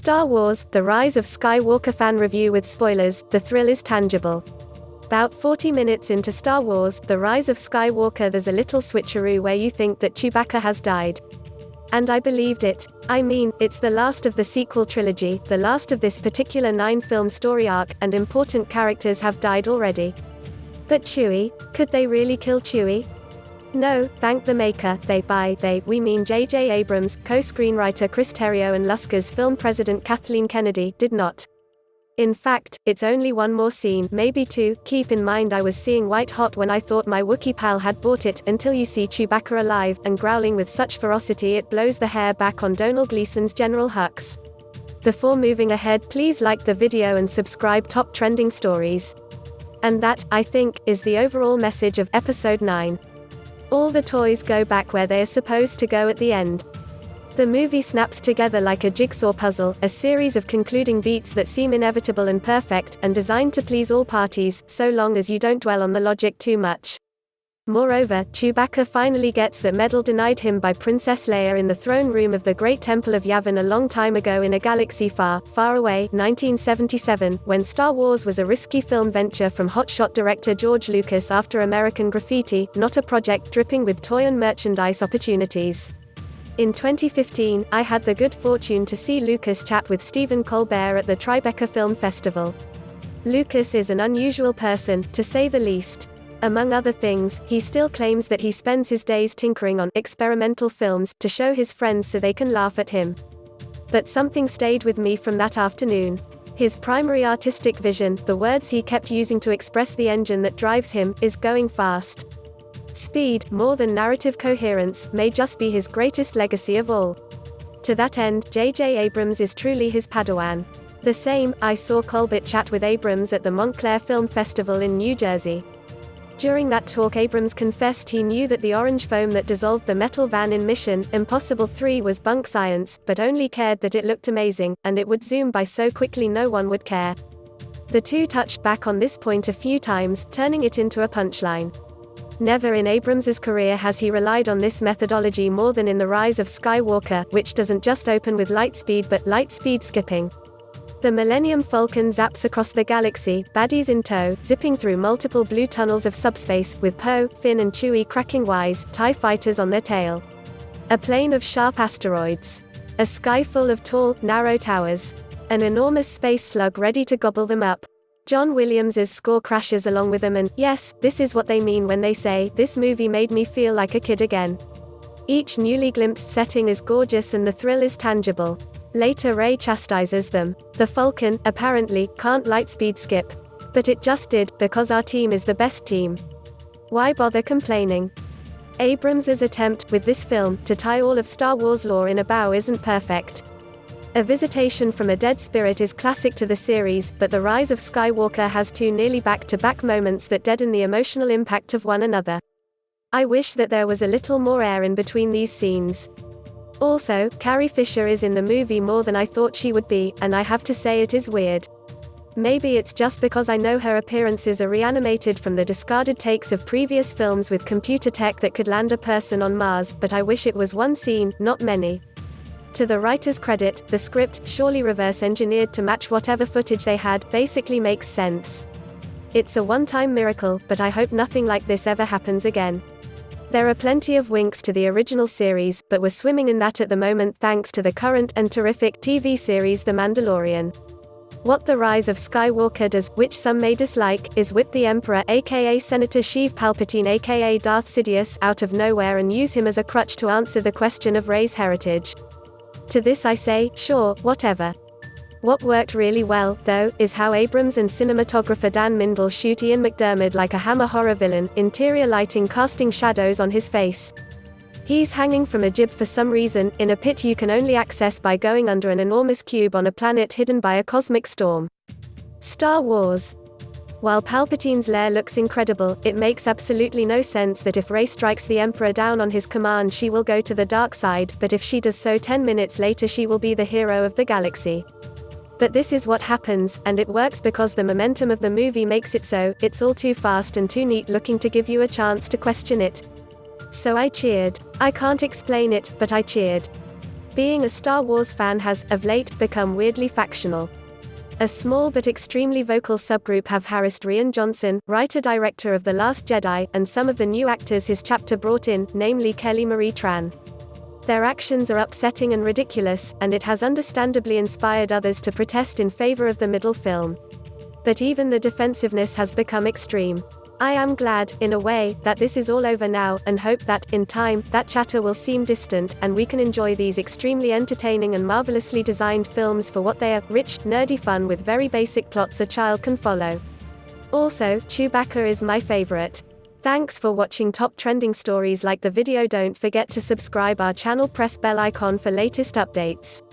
Star Wars: The Rise of Skywalker fan review with spoilers. The thrill is tangible. About 40 minutes into Star Wars: The Rise of Skywalker, there's a little switcheroo where you think that Chewbacca has died. And I believed it. I mean, it's the last of the sequel trilogy, the last of this particular 9-film story arc, and important characters have died already. But Chewie? Could they really kill Chewie? No, thank the maker. We mean J.J. Abrams, co-screenwriter Chris Terrio and Lucas's film president Kathleen Kennedy, did not. In fact, it's only one more scene, maybe two. Keep in mind I was seeing white hot when I thought my Wookiee pal had bought it, until you see Chewbacca alive, and growling with such ferocity it blows the hair back on Donald Gleason's General Hux. Before moving ahead, please like the video and subscribe. Top trending stories. And that, I think, is the overall message of Episode 9. All the toys go back where they are supposed to go at the end. The movie snaps together like a jigsaw puzzle, a series of concluding beats that seem inevitable and perfect, and designed to please all parties, so long as you don't dwell on the logic too much. Moreover, Chewbacca finally gets that medal denied him by Princess Leia in the throne room of the Great Temple of Yavin a long time ago in a galaxy far, far away, 1977, when Star Wars was a risky film venture from hotshot director George Lucas after American Graffiti, not a project dripping with toy and merchandise opportunities. In 2015, I had the good fortune to see Lucas chat with Stephen Colbert at the Tribeca Film Festival. Lucas is an unusual person, to say the least. Among other things, he still claims that he spends his days tinkering on experimental films to show his friends so they can laugh at him. But something stayed with me from that afternoon. His primary artistic vision, the words he kept using to express the engine that drives him, is going fast. Speed, more than narrative coherence, may just be his greatest legacy of all. To that end, J.J. Abrams is truly his Padawan. The same, I saw Colbert chat with Abrams at the Montclair Film Festival in New Jersey. During that talk, Abrams confessed he knew that the orange foam that dissolved the metal van in Mission Impossible 3 was bunk science, but only cared that it looked amazing, and it would zoom by so quickly no one would care. The two touched back on this point a few times, turning it into a punchline. Never in Abrams's career has he relied on this methodology more than in The Rise of Skywalker, which doesn't just open with lightspeed but lightspeed skipping. The Millennium Falcon zaps across the galaxy, baddies in tow, zipping through multiple blue tunnels of subspace, with Poe, Finn and Chewie cracking wise, TIE fighters on their tail. A plain of sharp asteroids. A sky full of tall, narrow towers. An enormous space slug ready to gobble them up. John Williams's score crashes along with them, and, yes, this is what they mean when they say, "This movie made me feel like a kid again." Each newly glimpsed setting is gorgeous and the thrill is tangible. Later Rey chastises them. The Falcon, apparently, can't lightspeed skip. But it just did, because our team is the best team. Why bother complaining? Abrams's attempt, with this film, to tie all of Star Wars lore in a bow isn't perfect. A visitation from a dead spirit is classic to the series, but The Rise of Skywalker has two nearly back-to-back moments that deaden the emotional impact of one another. I wish that there was a little more air in between these scenes. Also, Carrie Fisher is in the movie more than I thought she would be, and I have to say it is weird. Maybe it's just because I know her appearances are reanimated from the discarded takes of previous films with computer tech that could land a person on Mars, but I wish it was one scene, not many. To the writer's credit, the script, surely reverse-engineered to match whatever footage they had, basically makes sense. It's a one-time miracle, but I hope nothing like this ever happens again. There are plenty of winks to the original series, but we're swimming in that at the moment thanks to the current and terrific TV series The Mandalorian. What The Rise of Skywalker does, which some may dislike, is whip the Emperor, aka Senator Sheev Palpatine aka Darth Sidious, out of nowhere and use him as a crutch to answer the question of Rey's heritage. To this I say, sure, whatever. What worked really well, though, is how Abrams and cinematographer Dan Mindel shoot Ian McDiarmid like a Hammer horror villain, interior lighting casting shadows on his face. He's hanging from a jib for some reason, in a pit you can only access by going under an enormous cube on a planet hidden by a cosmic storm. Star Wars. While Palpatine's lair looks incredible, it makes absolutely no sense that if Rey strikes the Emperor down on his command she will go to the dark side, but if she does so 10 minutes later she will be the hero of the galaxy. But this is what happens, and it works because the momentum of the movie makes it so. It's all too fast and too neat looking to give you a chance to question it. So I cheered. I can't explain it, but I cheered. Being a Star Wars fan has, of late, become weirdly factional. A small but extremely vocal subgroup have harassed Rian Johnson, writer-director of The Last Jedi, and some of the new actors his chapter brought in, namely Kelly Marie Tran. Their actions are upsetting and ridiculous, and it has understandably inspired others to protest in favor of the middle film. But even the defensiveness has become extreme. I am glad, in a way, that this is all over now, and hope that, in time, that chatter will seem distant, and we can enjoy these extremely entertaining and marvelously designed films for what they are: rich, nerdy fun with very basic plots a child can follow. Also, Chewbacca is my favorite. Thanks for watching top trending stories. Like the video, don't forget to subscribe our channel, press bell icon for latest updates.